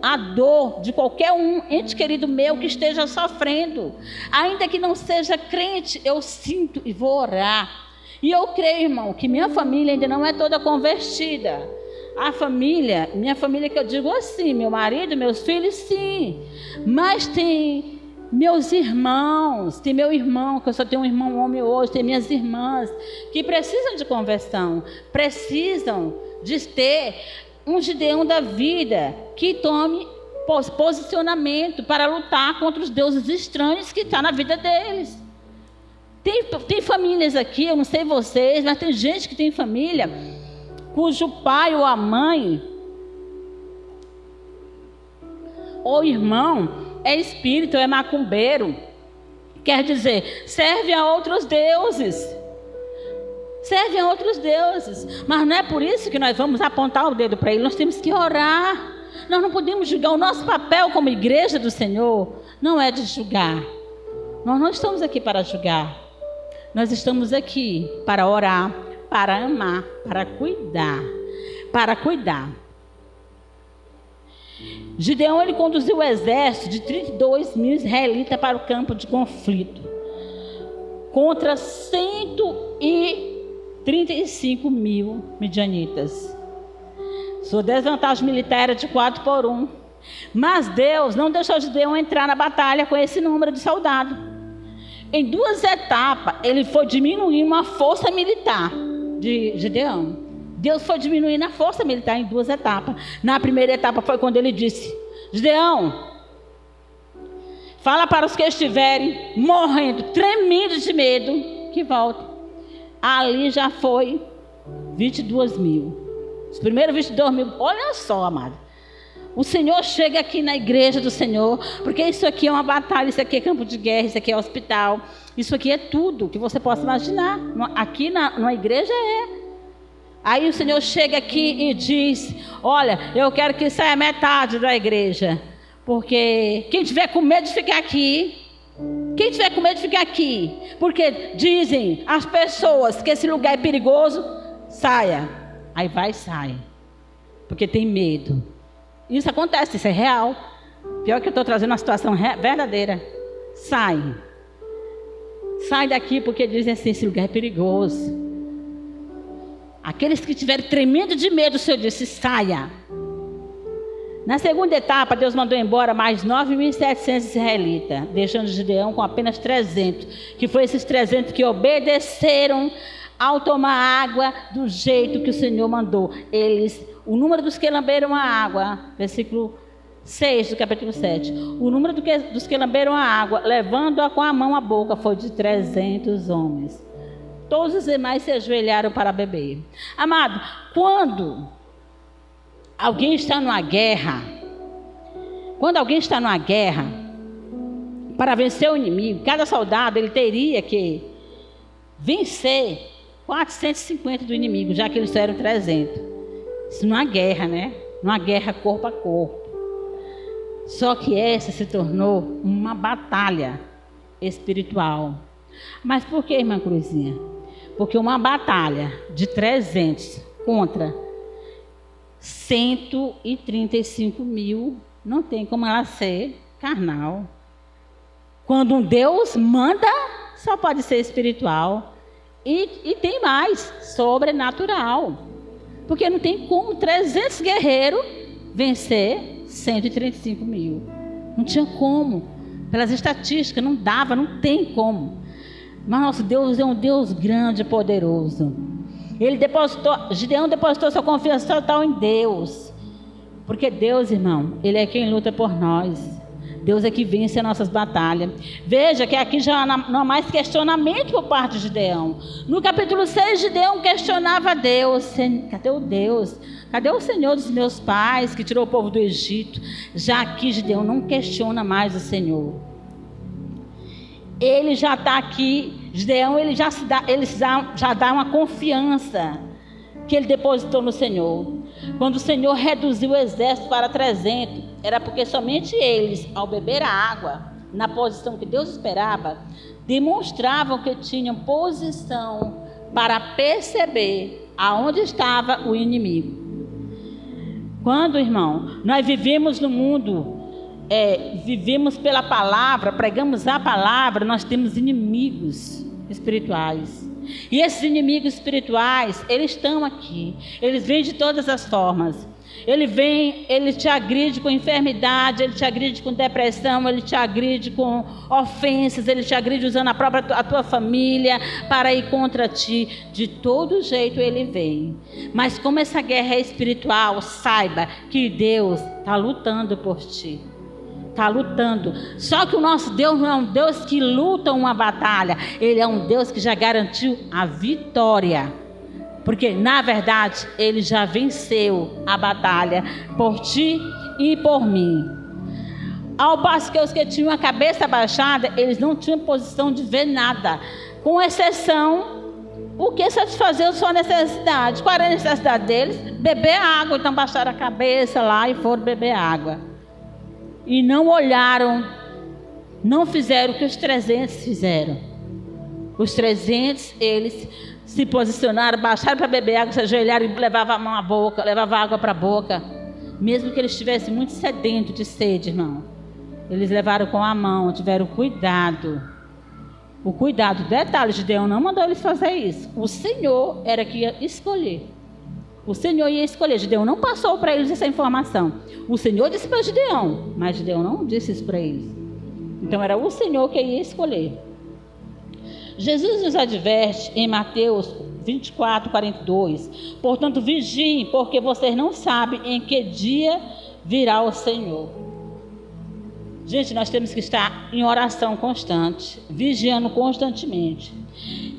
B: a dor de qualquer ente querido meu que esteja sofrendo. Ainda que não seja crente, eu sinto e vou orar. E eu creio, irmão, que minha família ainda não é toda convertida. Minha família que eu digo assim, meu marido, meus filhos, sim. Mas tem meus irmãos, tem meu irmão, que eu só tenho um irmão homem hoje, tem minhas irmãs, que precisam de conversão, precisam de ter um Gideão da vida, que tome posicionamento para lutar contra os deuses estranhos que estão na vida deles. Tem famílias aqui, eu não sei vocês, mas tem gente que tem família, cujo pai ou a mãe, ou irmão, é espírito, é macumbeiro. Quer dizer, serve a outros deuses. Serve a outros deuses. Mas não é por isso que nós vamos apontar o dedo para ele. Nós temos que orar. Nós não podemos julgar. O nosso papel como igreja do Senhor não é de julgar. Nós não estamos aqui para julgar. Nós estamos aqui para orar, para amar, para cuidar. Para cuidar. Gideão, ele conduziu o exército de 32 mil israelitas para o campo de conflito contra 135 mil midianitas. Sua desvantagem militar era de 4-1. Mas Deus não deixou Gideão entrar na batalha com esse número de soldados. Em 2 etapas, ele foi diminuindo a força militar de Gideão. Deus foi diminuindo a força militar em 2 etapas. Na primeira etapa foi quando ele disse: Gideão, fala para os que estiverem morrendo, tremendo de medo, que voltem. Ali já foi 22 mil. Os primeiros 22 mil, olha só, amado. O Senhor chega aqui na igreja do Senhor, porque isso aqui é uma batalha, isso aqui é campo de guerra, isso aqui é hospital. Isso aqui é tudo que você possa imaginar. Aqui na igreja é. Aí o Senhor chega aqui e diz: olha, eu quero que saia metade da igreja, porque quem tiver com medo de ficar aqui, porque dizem as pessoas que esse lugar é perigoso, saia. Aí vai e sai, porque tem medo. Isso acontece, isso é real. Pior que eu estou trazendo uma situação verdadeira. Sai daqui, porque dizem assim: esse lugar é perigoso. Aqueles que tiverem tremendo de medo, o Senhor disse: saia. Na segunda etapa, Deus mandou embora mais 9.700 israelitas, deixando Gideão com apenas 300, que foi esses 300 que obedeceram ao tomar água do jeito que o Senhor mandou. O número dos que lamberam a água, versículo 6 do capítulo 7, o número dos que lamberam a água, levando-a com a mão à boca, foi de 300 homens. Todos os demais se ajoelharam para beber. Amado, quando alguém está numa guerra, para vencer o inimigo, cada soldado ele teria que vencer 450 do inimigo, já que eles eram 300. Isso numa guerra, né? Numa guerra corpo a corpo. Só que essa se tornou uma batalha espiritual. Mas por que, irmã Cruzinha? Porque uma batalha de 300 contra 135 mil não tem como ela ser carnal. Quando um Deus manda, só pode ser espiritual. E tem mais, sobrenatural. Porque não tem como 300 guerreiros vencer 135 mil. Não tinha como. Pelas estatísticas, não dava, não tem como. Mas nosso Deus é um Deus grande e poderoso. Gideão depositou sua confiança total em Deus. Porque Deus, irmão, Ele é quem luta por nós. Deus é que vence as nossas batalhas. Veja que aqui já não há mais questionamento por parte de Gideão. No capítulo 6, Gideão questionava a Deus. Cadê o Deus? Cadê o Senhor dos meus pais que tirou o povo do Egito? Já aqui Gideão não questiona mais o Senhor. Ele já está aqui, Gideão, ele já dá uma confiança que ele depositou no Senhor. Quando o Senhor reduziu o exército para 300, era porque somente eles, ao beber a água, na posição que Deus esperava, demonstravam que tinham posição para perceber aonde estava o inimigo. Quando, irmão, nós vivemos no mundo, vivemos pela palavra, pregamos a palavra, nós temos inimigos espirituais. E esses inimigos espirituais, eles estão aqui. Eles vêm de todas as formas. Ele vem, ele te agride com enfermidade, ele te agride com depressão, ele te agride com ofensas, ele te agride usando a tua família para ir contra ti. De todo jeito ele vem. Mas como essa guerra é espiritual, saiba que Deus está lutando por ti. Está lutando. Só que o nosso Deus não é um Deus que luta uma batalha. Ele é um Deus que já garantiu a vitória. Porque, na verdade, Ele já venceu a batalha por ti e por mim. Ao passo que os que tinham a cabeça baixada, eles não tinham posição de ver nada. Com exceção, o que satisfazer a sua necessidade. Qual era a necessidade deles? Beber água. Então baixaram a cabeça lá e foram beber água. E não olharam, não fizeram o que os 300 fizeram. Os 300, eles se posicionaram, baixaram para beber água, se ajoelharam e levavam a mão à boca, levavam água para a boca. Mesmo que eles estivessem muito sedentos de sede, irmão. Eles levaram com a mão, tiveram cuidado. O cuidado, detalhe, Gideão não mandou eles fazer isso. O Senhor era que ia escolher. O Senhor ia escolher. Gideão não passou para eles essa informação. O Senhor disse para Gideão, mas Gideão não disse isso para eles. Então era o Senhor que ia escolher. Jesus nos adverte em Mateus 24, 42. Portanto, vigiem, porque vocês não sabem em que dia virá o Senhor. Gente, nós temos que estar em oração constante, vigiando constantemente.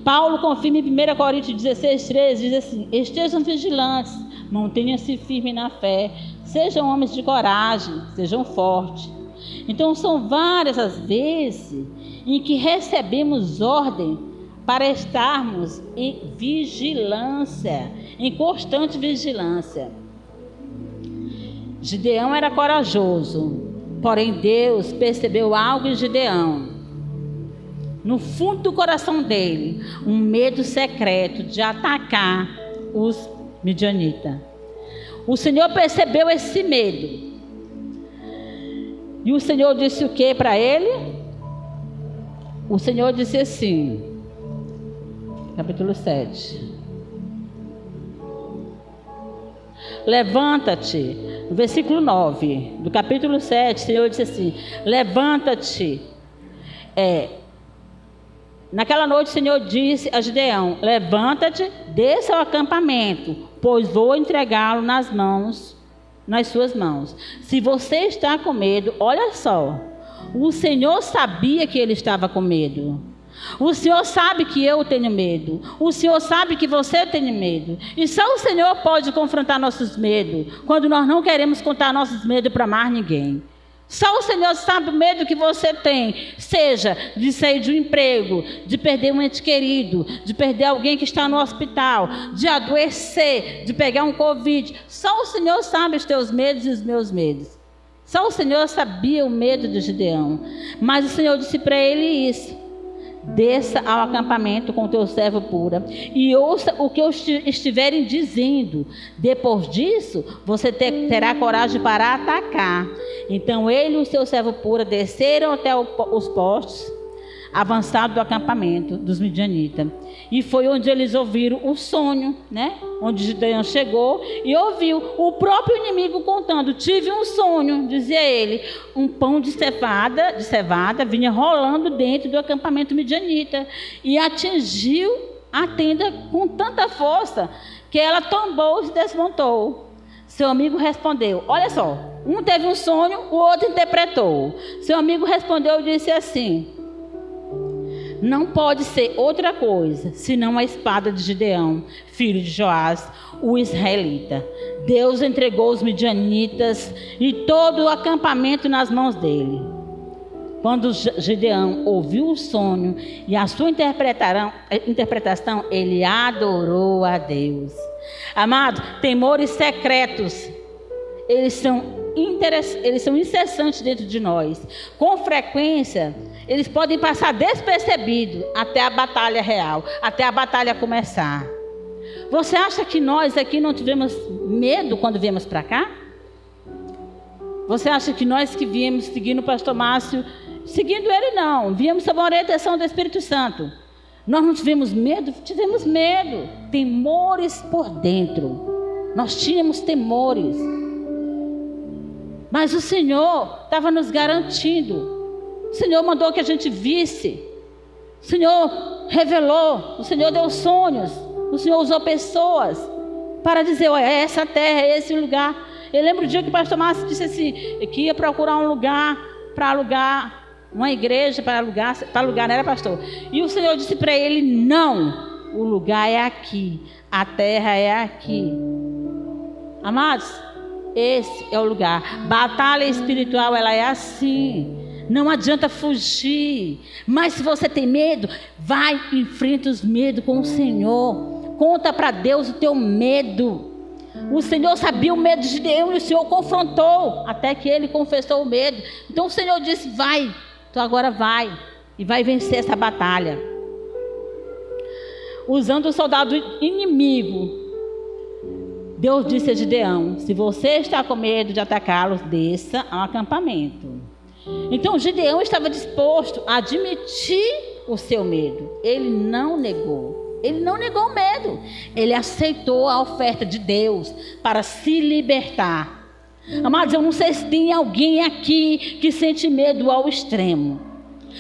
B: Paulo confirma em 1 Coríntios 16, 13, diz assim: estejam vigilantes, mantenham-se firmes na fé, sejam homens de coragem, sejam fortes. Então são várias as vezes em que recebemos ordem para estarmos em vigilância, em constante vigilância. Gideão era corajoso, porém Deus percebeu algo em Gideão. No fundo do coração dele, um medo secreto de atacar os midianitas. O Senhor percebeu esse medo. E o Senhor disse o que para ele? O Senhor disse assim, capítulo 7. Levanta-te, no versículo 9 do capítulo 7, o Senhor disse assim: levanta-te. Naquela noite o Senhor disse a Gideão: levanta-te, desça ao acampamento, pois vou entregá-lo nas suas mãos. Se você está com medo, olha só, o Senhor sabia que ele estava com medo. O Senhor sabe que eu tenho medo. O Senhor sabe que você tem medo. E só o Senhor pode confrontar nossos medos, quando nós não queremos contar nossos medos para mais ninguém. Só o Senhor sabe o medo que você tem, seja de sair de um emprego, de perder um ente querido, de perder alguém que está no hospital, de adoecer, de pegar um Covid. Só o Senhor sabe os teus medos e os meus medos. Só o Senhor sabia o medo de Gideão. Mas o Senhor disse para ele isso: desça ao acampamento com teu servo pura e ouça o que eu estiverem dizendo. Depois disso, você terá coragem para atacar. Então ele e o seu servo pura desceram até os postos avançados do acampamento dos midianitas. E foi onde eles ouviram o sonho, né? Onde Gideão chegou e ouviu o próprio inimigo contando: tive um sonho, dizia ele, um pão de cevada vinha rolando dentro do acampamento midianita e atingiu a tenda com tanta força que ela tombou e se desmontou. Seu amigo respondeu, olha só, um teve um sonho, o outro interpretou. Seu amigo respondeu e disse assim: não pode ser outra coisa senão a espada de Gideão, filho de Joás, o israelita. Deus entregou os midianitas e todo o acampamento nas mãos dele. Quando Gideão ouviu o sonho e a sua interpretação, ele adorou a Deus. Amados, temores secretos, eles são incessantes dentro de nós. Com frequência, eles podem passar despercebidos até a batalha real, até a batalha começar. Você acha que nós aqui não tivemos medo quando viemos para cá? Você acha que nós que viemos seguindo o pastor Márcio, seguindo ele não, viemos sob a orientação do Espírito Santo, nós não tivemos medo? Tivemos medo, temores por dentro, nós tínhamos temores, mas o Senhor estava nos garantindo, o Senhor mandou que a gente visse, o Senhor revelou, o Senhor deu sonhos, o Senhor usou pessoas para dizer, olha, é essa terra, é esse lugar. Eu lembro o dia que o pastor Márcio disse assim, que ia procurar um lugar para alugar, uma igreja para alugar, não era, pastor? E o Senhor disse para ele, não, o lugar é aqui, a terra é aqui. Amados, esse é o lugar. Batalha espiritual, ela é assim. Não adianta fugir. Mas se você tem medo, vai, enfrenta os medos com o Senhor. Conta para Deus o teu medo. O Senhor sabia o medo de Gideão e o Senhor confrontou, até que ele confessou o medo. Então o Senhor disse, vai, então agora vai, e vai vencer essa batalha. Usando o soldado inimigo, Deus disse a Gideão, se você está com medo de atacá-los, desça ao acampamento. Então Gideão estava disposto a admitir o seu medo. Ele não negou. Ele não negou o medo. Ele aceitou a oferta de Deus para se libertar. Amados, eu não sei se tem alguém aqui que sente medo ao extremo.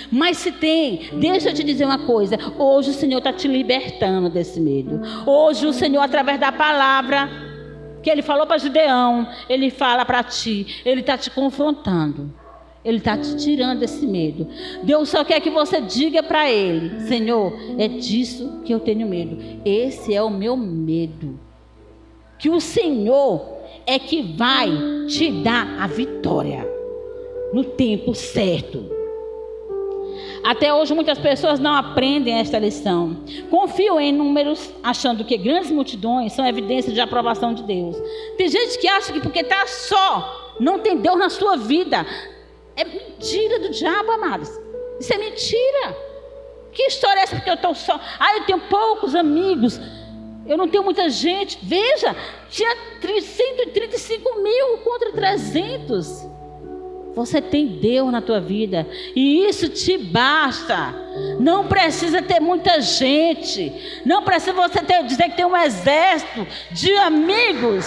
B: Mas se tem, deixa eu te dizer uma coisa. Hoje o Senhor está te libertando desse medo. Hoje o Senhor, através da palavra que Ele falou para Gideão, Ele fala para ti. Ele está te confrontando. Ele está te tirando esse medo. Deus só quer que você diga para Ele, Senhor, é disso que eu tenho medo. Esse é o meu medo. Que o Senhor é que vai te dar a vitória no tempo certo. Até hoje muitas pessoas não aprendem esta lição. Confiam em números, achando que grandes multidões são evidência de aprovação de Deus. Tem gente que acha que porque está só, não tem Deus na sua vida. É mentira do diabo, amados. Isso é mentira. Que história é essa? Porque eu estou só. Eu tenho poucos amigos. Eu não tenho muita gente. Veja, tinha 135 mil contra 300. Você tem Deus na tua vida. E isso te basta. Não precisa ter muita gente. Não precisa você dizer que tem um exército de amigos.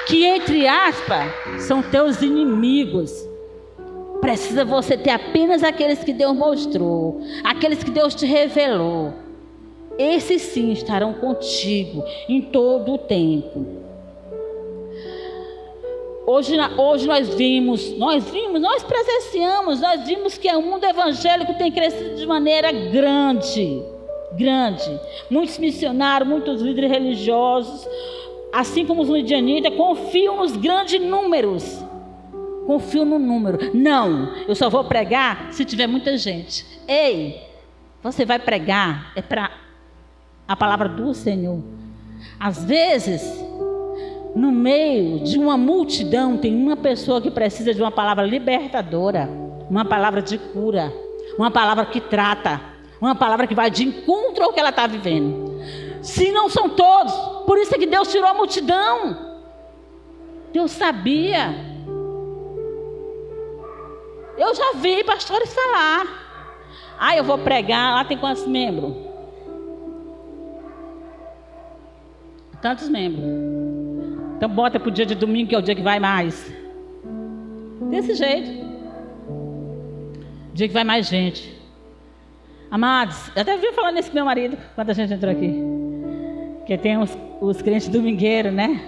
B: Que, entre aspas, são teus inimigos. Precisa você ter apenas aqueles que Deus mostrou, aqueles que Deus te revelou. Esses sim estarão contigo em todo o tempo. Hoje nós presenciamos, nós vimos que o mundo evangélico tem crescido de maneira grande. Muitos missionários, muitos líderes religiosos, assim como os midianitas, confiam nos grandes números. Confio no número. Não, eu só vou pregar se tiver muita gente. Ei, você vai pregar, é para a palavra do Senhor. Às vezes, no meio de uma multidão, tem uma pessoa que precisa de uma palavra libertadora, uma palavra de cura, uma palavra que trata, uma palavra que vai de encontro ao que ela está vivendo. Se não são todos, por isso é que Deus tirou a multidão. Deus sabia. Eu já vi pastores falar. Eu vou pregar, lá tem quantos membros? Tantos membros. Então bota para o dia de domingo, que é o dia que vai mais. Desse jeito. Dia que vai mais gente. Amados, eu até vi falando isso com meu marido, quando a gente entrou aqui. Que tem os crentes domingueiros, né?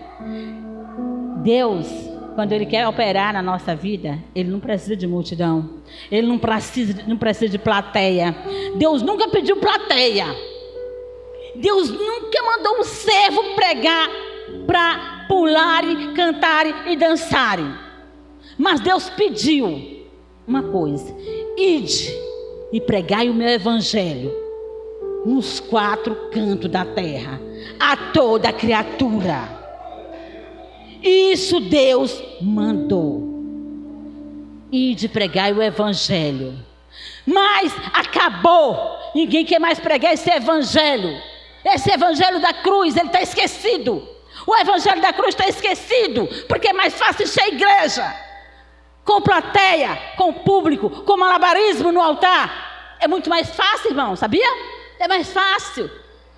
B: Deus, quando Ele quer operar na nossa vida, Ele não precisa de multidão. Ele não precisa de plateia. Deus nunca pediu plateia. Deus nunca mandou um servo pregar para pularem, cantarem e dançarem. Mas Deus pediu uma coisa: ide e pregai o meu evangelho nos 4 cantos da terra, a toda criatura. Isso Deus mandou. e de pregar o evangelho. Mas acabou. Ninguém quer mais pregar esse evangelho. Esse evangelho da cruz, ele está esquecido. O evangelho da cruz está esquecido, porque é mais fácil encher a igreja com plateia, com público, com malabarismo no altar. É muito mais fácil, irmão, sabia? É mais fácil.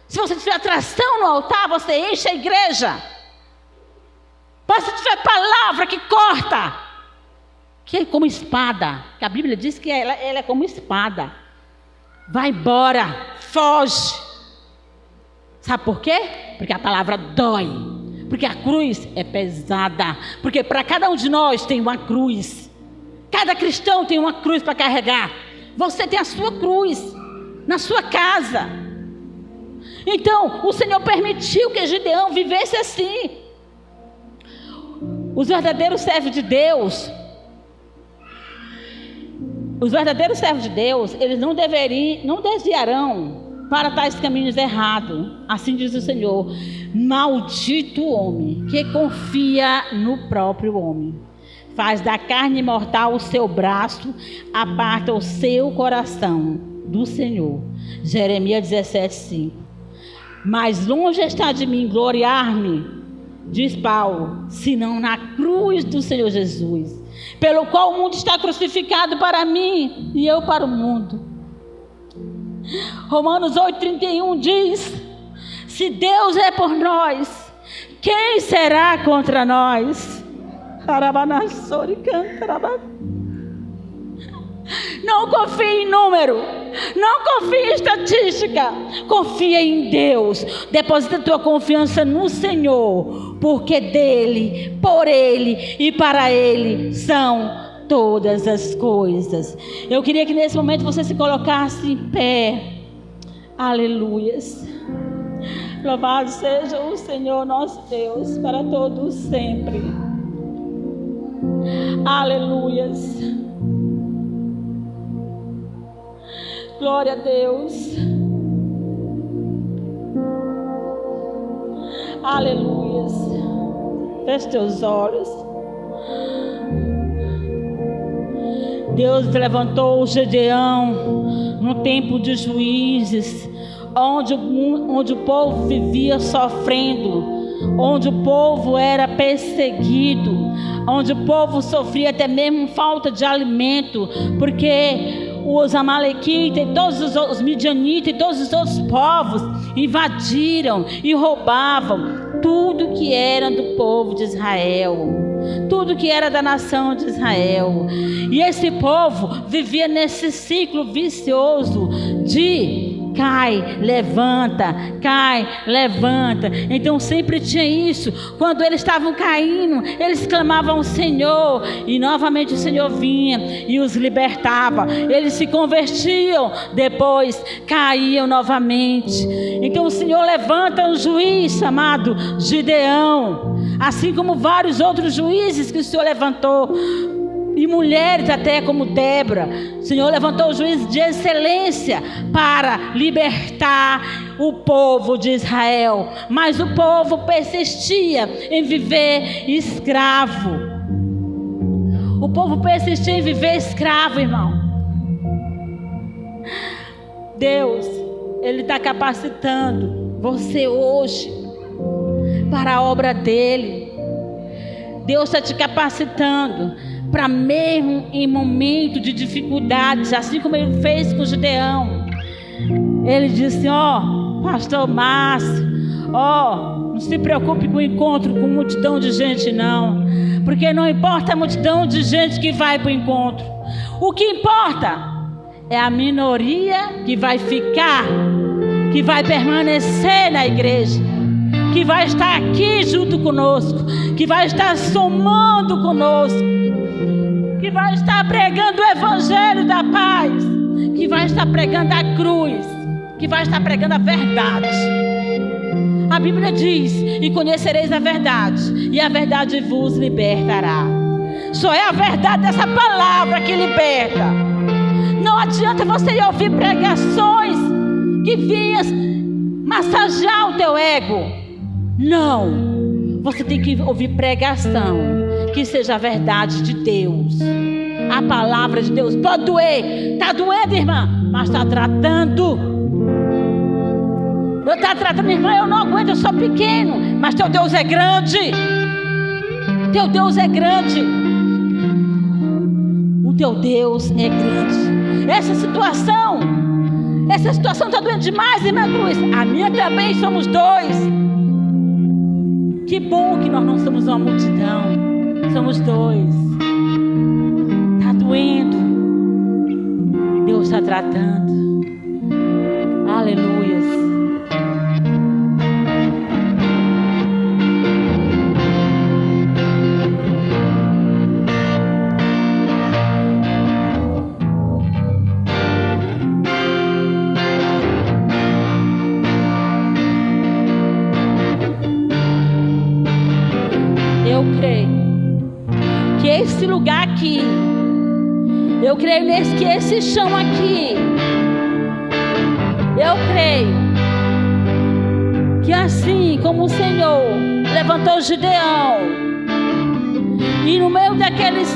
B: Se você tiver atração no altar, você enche a igreja. Mas se tiver palavra que corta, que é como espada, que a Bíblia diz que ela é como espada, vai embora, foge. Sabe por quê? Porque a palavra dói, porque a cruz é pesada, porque para cada um de nós tem uma cruz. Cada cristão tem uma cruz para carregar. Você tem a sua cruz na sua casa. Então o Senhor permitiu que Gideão vivesse assim. Os verdadeiros servos de Deus, eles não desviarão para tais caminhos errados. Assim diz o Senhor: maldito o homem que confia no próprio homem, faz da carne mortal o seu braço, aparta o seu coração do Senhor. Jeremias 17:5. Mas longe está de mim gloriar-me, diz Paulo, senão na cruz do Senhor Jesus, pelo qual o mundo está crucificado para mim e eu para o mundo. Romanos 8:31 diz: se Deus é por nós, quem será contra nós? Não confie em número, não confie em estatística, confia em Deus. Deposita tua confiança no Senhor, porque dele, por ele e para ele são todas as coisas. Eu queria que nesse momento você se colocasse em pé. Aleluias. Louvado seja o Senhor nosso Deus para todos sempre. Aleluias. Glória a Deus. Aleluias. Feche teus olhos. Deus levantou o Gideão no tempo de Juízes, onde o povo vivia sofrendo, onde o povo era perseguido, onde o povo sofria até mesmo falta de alimento, porque os amalequitas e todos os midianitas e todos os outros povos invadiram e roubavam tudo que era do povo de Israel, tudo que era da nação de Israel. E esse povo vivia nesse ciclo vicioso de cai, levanta, cai, levanta. Então sempre tinha isso. Quando eles estavam caindo, eles clamavam ao Senhor, e novamente o Senhor vinha e os libertava. Eles se convertiam, depois caíam novamente. Então o Senhor levanta um juiz chamado Gideão, assim como vários outros juízes que o Senhor levantou, e mulheres até como Débora. O Senhor levantou juízes de excelência para libertar o povo de Israel, mas o povo persistia em viver escravo. O povo persistia em viver escravo, irmão. Deus, Ele está capacitando você hoje para a obra dEle. Deus está te capacitando para mesmo em momento de dificuldades, assim como Ele fez com Gideão. Ele disse: pastor Márcio, não se preocupe com o encontro com multidão de gente não, porque não importa a multidão de gente que vai para o encontro, o que importa é a minoria que vai ficar, que vai permanecer na igreja, que vai estar aqui junto conosco, que vai estar somando conosco, que vai estar pregando o evangelho da paz, que vai estar pregando a cruz, que vai estar pregando a verdade. A Bíblia diz: e conhecereis a verdade, e a verdade vos libertará. Só é a verdade dessa palavra que liberta. Não adianta você ir ouvir pregações que vinham massagear o teu ego. Não, você tem que ouvir pregação que seja a verdade de Deus. a palavra de Deus. Pode doer, está doendo, irmã, mas está tratando. Eu estou tratando, irmã, eu não aguento, eu sou pequeno, mas teu Deus é grande. Teu Deus é grande. O teu Deus é grande. Essa situação está doendo demais, irmã Cruz. A minha também, somos dois. Que bom que nós não somos uma multidão. Somos dois. Está doendo. Deus está tratando. Aleluias. Eu creio que esse lugar aqui, eu creio que esse chão aqui, eu creio que assim como o Senhor levantou Gideão, e no meio daqueles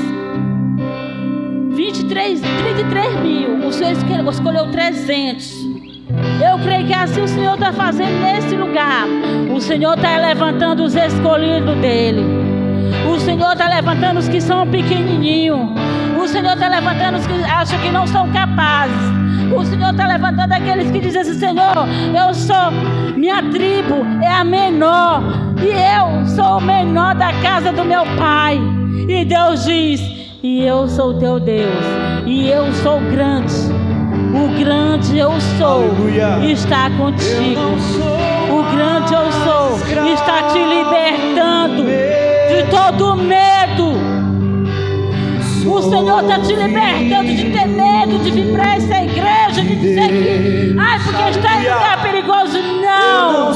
B: 33 mil, o Senhor escolheu 300. Eu creio que assim o Senhor está fazendo nesse lugar. O Senhor está levantando os escolhidos dele. O Senhor está levantando os que são pequenininhos. O Senhor está levantando os que acham que não são capazes. O Senhor está levantando aqueles que dizem assim: Senhor, minha tribo é a menor, e eu sou o menor da casa do meu pai. E Deus diz: e eu sou teu Deus, e eu sou grande. O grande eu sou, aleluia, está contigo. O grande eu sou está te libertando de todo medo. O Senhor está te libertando de ter medo de vir para essa igreja, de dizer que, ai, porque está em lugar perigoso. Não, não,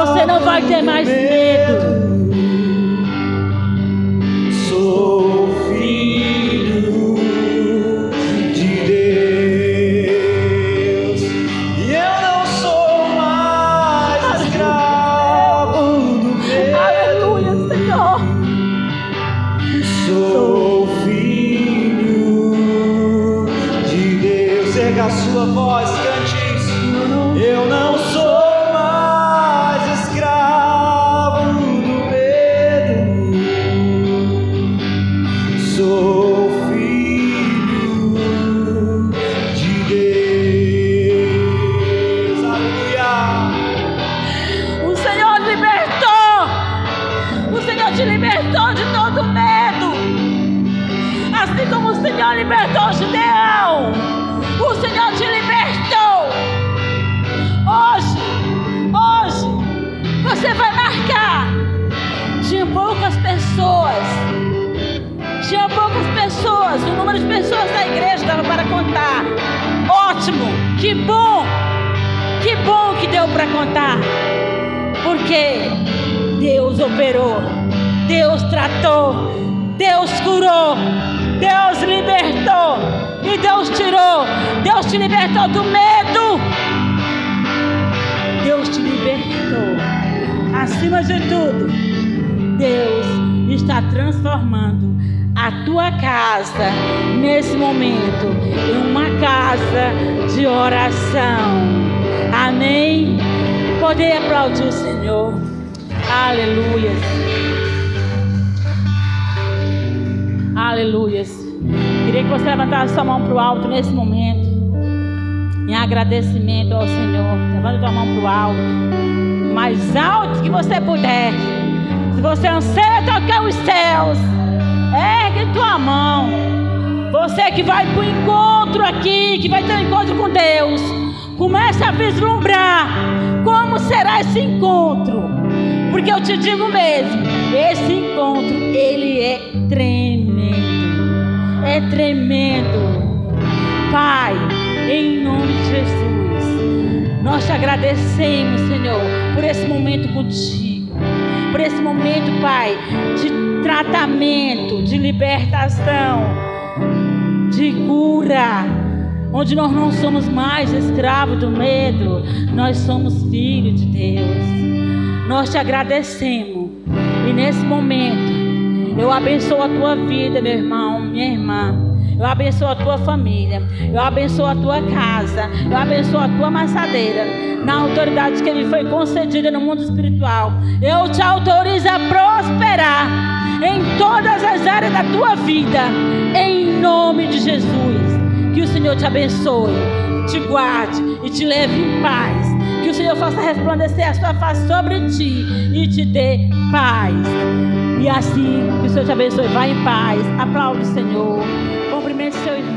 B: você não vai ter mais medo. Libertou Gideão, o Senhor te libertou. Hoje você vai marcar. Tinha poucas pessoas, o número de pessoas da igreja dava para contar. Ótimo, que bom que deu para contar, porque Deus operou, Deus tratou, Deus curou, Deus libertou, e Deus tirou. Deus te libertou do medo. Deus te libertou. Acima de tudo, Deus está transformando a tua casa nesse momento em uma casa de oração. Amém? Poder aplaudir o Senhor. Aleluia. Aleluia. Queria que você levantasse sua mão para o alto nesse momento, em agradecimento ao Senhor. Levanta sua mão para o alto, mais alto que você puder. Se você anseia tocar os céus, ergue tua mão. Você que vai para o encontro aqui, que vai ter um encontro com Deus, comece a vislumbrar como será esse encontro. Porque eu te digo mesmo, esse encontro, ele é tremendo. É tremendo. Pai, em nome de Jesus, nós te agradecemos, Senhor, por esse momento contigo. Por esse momento, Pai, de tratamento, de libertação, de cura, onde nós não somos mais escravos do medo, nós somos filhos de Deus. Nós te agradecemos, e nesse momento Eu abençoo a tua vida, meu irmão, minha irmã. Eu abençoo a tua família. Eu abençoo a tua casa. Eu abençoo a tua amassadeira. Na autoridade que me foi concedida no mundo espiritual. Eu te autorizo a prosperar em todas as áreas da tua vida. Em nome de Jesus. Que o Senhor te abençoe, te guarde e te leve em paz. Que o Senhor faça resplandecer a sua face sobre ti e te dê paz. E assim, que o Senhor te abençoe. Vá em paz. Aplaude o Senhor. Cumprimente seu irmão.